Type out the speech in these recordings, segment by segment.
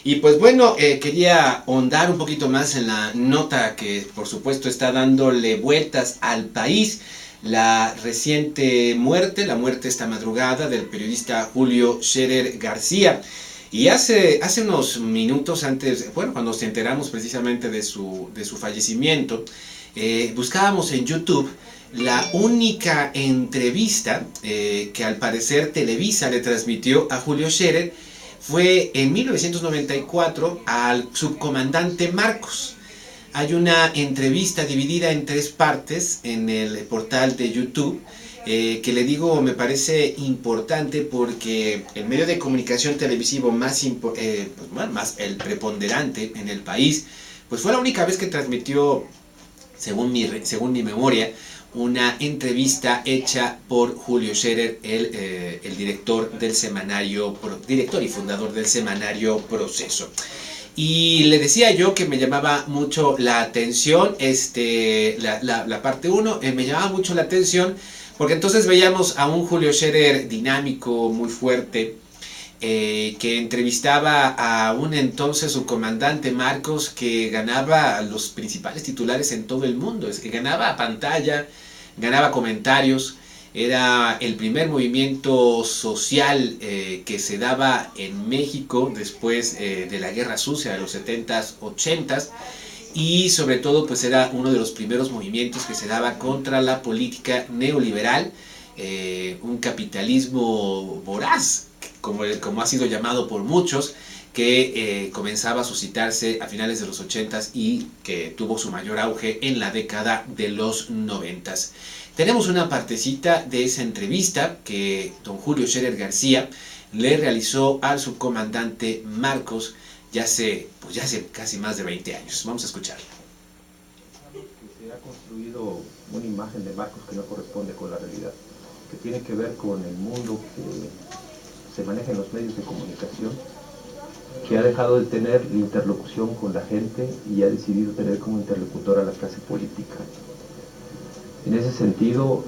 Y pues bueno, quería ahondar un poquito más en la nota que por supuesto está dándole vueltas al país. La reciente muerte, la muerte esta madrugada del periodista Julio Scherer García. Y hace unos minutos antes, bueno, cuando nos enteramos precisamente de su fallecimiento, buscábamos en YouTube la única entrevista que al parecer Televisa le transmitió a Julio Scherer fue en 1994 al subcomandante Marcos. Hay una entrevista dividida en tres partes en el portal de YouTube, que le digo me parece importante porque el medio de comunicación televisivo más el preponderante en el país, pues fue la única vez que transmitió, según mi memoria, una entrevista hecha por Julio Scherer, el director del semanario, director y fundador del semanario Proceso. Y le decía yo que me llamaba mucho la atención, la parte 1, me llamaba mucho la atención, porque entonces veíamos a un Julio Scherer dinámico, muy fuerte, que entrevistaba a un entonces subcomandante Marcos que ganaba los principales titulares en todo el mundo, es que ganaba pantalla, ganaba comentarios, era el primer movimiento social que se daba en México después de la Guerra Sucia de los 70s, 80s, y sobre todo pues era uno de los primeros movimientos que se daba contra la política neoliberal, un capitalismo voraz, como ha sido llamado por muchos, que comenzaba a suscitarse a finales de los 80s y que tuvo su mayor auge en la década de los 90s. Tenemos una partecita de esa entrevista que don Julio Scherer García le realizó al subcomandante Marcos ya hace casi más de 20 años. Vamos a escucharla. Se ha construido una imagen de Marcos que no corresponde con la realidad, que tiene que ver con el mundo que se maneja en los medios de comunicación, que ha dejado de tener interlocución con la gente y ha decidido tener como interlocutor a la clase política. En ese sentido,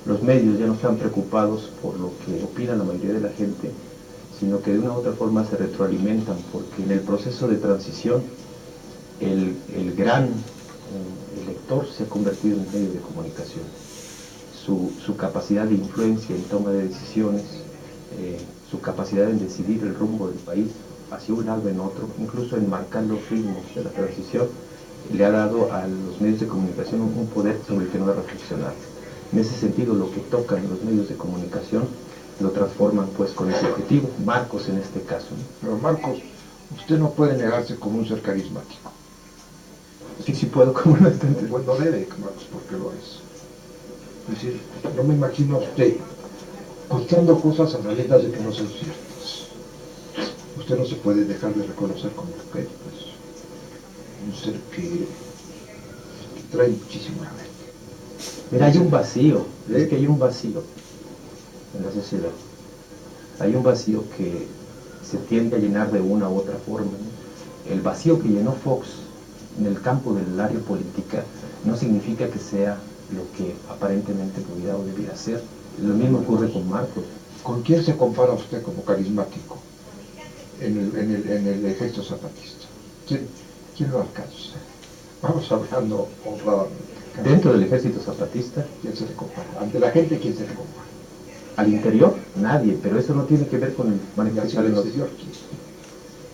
los medios ya no están preocupados por lo que opina la mayoría de la gente, sino que de una u otra forma se retroalimentan, porque en el proceso de transición el gran elector se ha convertido en medio de comunicación. Su capacidad de influencia en toma de decisiones, su capacidad en decidir el rumbo del país hacia un lado en otro, incluso en marcar los ritmos de la transición, le ha dado a los medios de comunicación un poder sobre el que no ha reflexionado. En ese sentido, lo que tocan los medios de comunicación lo transforman pues con ese objetivo. Marcos en este caso, ¿no? Pero Marcos, usted no puede negarse como un ser carismático. Sí puedo, como no está. Pues no debe, Marcos, porque lo es. Es decir, no me imagino a usted contando cosas a realidad de que no son ciertas. Usted no se puede dejar de reconocer como que pues, un ser que trae muchísimo a la mente. Mira, hay un vacío, es que hay un vacío en la sociedad. Hay un vacío que se tiende a llenar de una u otra forma, ¿no? El vacío que llenó Fox en el campo del área política no significa que sea lo que aparentemente pudiera o debiera ser. Lo mismo ocurre con Marcos. ¿Con quién se compara usted como carismático en el ejército zapatista? ¿Quién lo alcanza? Vamos hablando honradamente. Dentro del ejército zapatista, ¿Quién se le compara? Ante la gente, ¿quién se le compara? al interior, nadie, pero eso no tiene que ver con el ¿Y hacia el exterior, quién?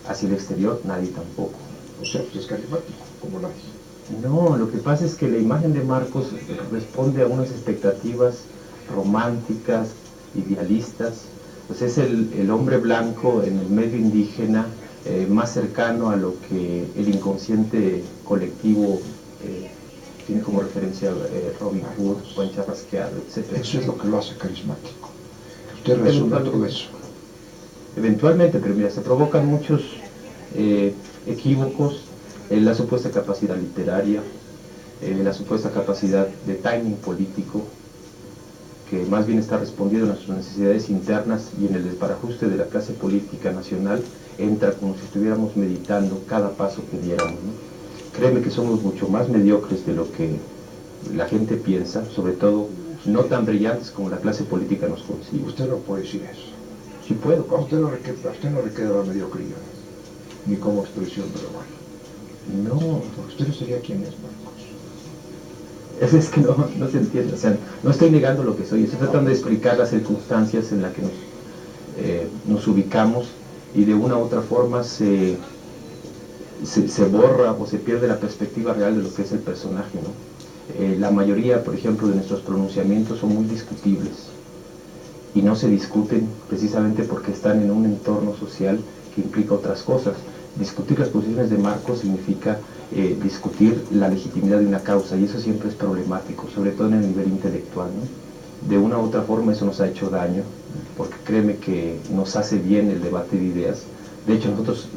Hacia el exterior, nadie tampoco. O sea, usted es carismático, como nadie. No, lo que pasa es que la imagen de Marcos responde a unas expectativas románticas, idealistas. Pues es el hombre blanco en el medio indígena, más cercano a lo que el inconsciente colectivo tiene como referencia Robin Hood, Juan Charrasqueado, etc. Eso es lo que lo hace carismático. Usted resume todo eso. Eventualmente, pero mira, se provocan muchos equívocos en la supuesta capacidad literaria, la supuesta capacidad de timing político, que más bien está respondiendo a nuestras necesidades internas, y en el desbarajuste de la clase política nacional entra como si estuviéramos meditando cada paso que diéramos, ¿no? Créeme que somos mucho más mediocres de lo que la gente piensa, sobre todo no tan brillantes como la clase política nos consigue. Usted no puede decir eso. Sí puedo. A usted no le queda la mediocridad. ni como expresión verbal. No, porque usted no sería quien es, Marcos. Es que no se entiende, o sea, no estoy negando lo que soy, estoy tratando de explicar las circunstancias en las que nos ubicamos, y de una u otra forma se borra o se pierde la perspectiva real de lo que es el personaje, ¿no? La mayoría, por ejemplo, de nuestros pronunciamientos son muy discutibles, y no se discuten precisamente porque están en un entorno social que implica otras cosas. Discutir las posiciones de Marcos significa discutir la legitimidad de una causa, y eso siempre es problemático, sobre todo en el nivel intelectual, ¿no? De una u otra forma eso nos ha hecho daño, porque créeme que nos hace bien el debate de ideas. De hecho, nosotros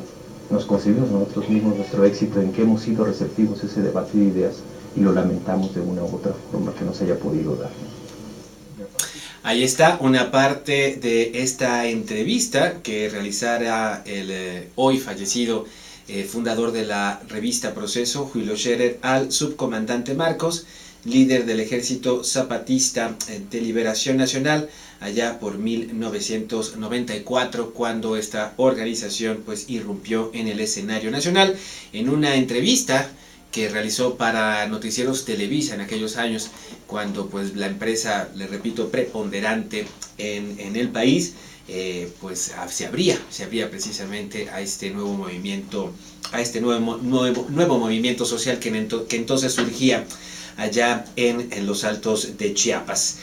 nos concebimos nosotros mismos nuestro éxito en que hemos sido receptivos a ese debate de ideas, y lo lamentamos de una u otra forma que nos haya podido dar, ¿no? Ahí está una parte de esta entrevista que realizara el hoy fallecido fundador de la revista Proceso, Julio Scherer, al subcomandante Marcos, líder del Ejército Zapatista de Liberación Nacional, allá por 1994, cuando esta organización pues irrumpió en el escenario nacional. En una entrevista que realizó para Noticieros Televisa en aquellos años, cuando pues la empresa, le repito, preponderante en el país, pues se abría precisamente a este nuevo movimiento, a este nuevo movimiento social que entonces surgía allá en los Altos de Chiapas.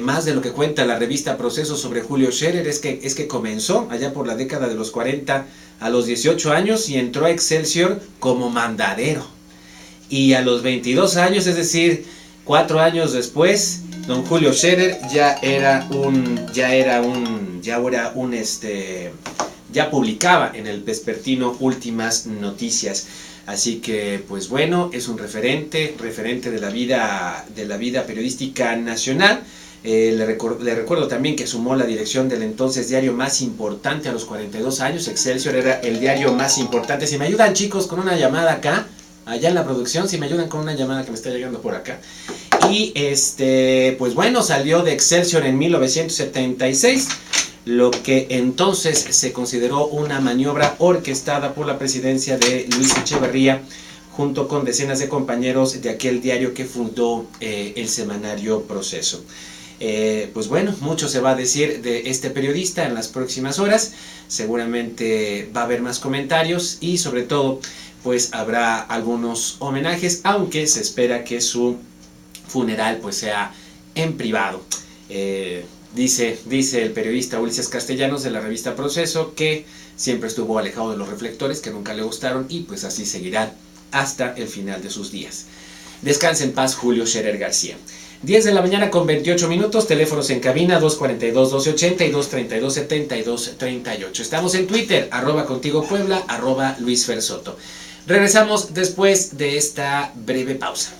Más de lo que cuenta la revista Proceso sobre Julio Scherer es que comenzó allá por la década de los 40 a los 18 años y entró a Excelsior como mandadero. Y a los 22 años, es decir, 4 años después, don Julio Scherer ya publicaba en el vespertino Últimas Noticias. Así que, pues bueno, es un referente de la vida periodística nacional. Le recuerdo también que sumó la dirección del entonces diario más importante a los 42 años. Excelsior era el diario más importante. Si me ayudan, chicos, con una llamada acá, allá en la producción, si me ayudan con una llamada que me está llegando por acá. Y pues bueno, salió de Excelsior en 1976, lo que entonces se consideró una maniobra orquestada por la presidencia de Luis Echeverría, junto con decenas de compañeros de aquel diario que fundó el semanario Proceso. Pues bueno, mucho se va a decir de este periodista en las próximas horas. Seguramente va a haber más comentarios y sobre todo pues habrá algunos homenajes, aunque se espera que su funeral pues sea en privado. Dice el periodista Ulises Castellanos de la revista Proceso que siempre estuvo alejado de los reflectores, que nunca le gustaron, y pues así seguirá hasta el final de sus días. Descanse en paz, Julio Scherer García. 10 de la mañana con 28 minutos, teléfonos en cabina 242-1280 y 232-7238. Estamos en Twitter, @contigopuebla, @LuisFerSoto. Regresamos después de esta breve pausa.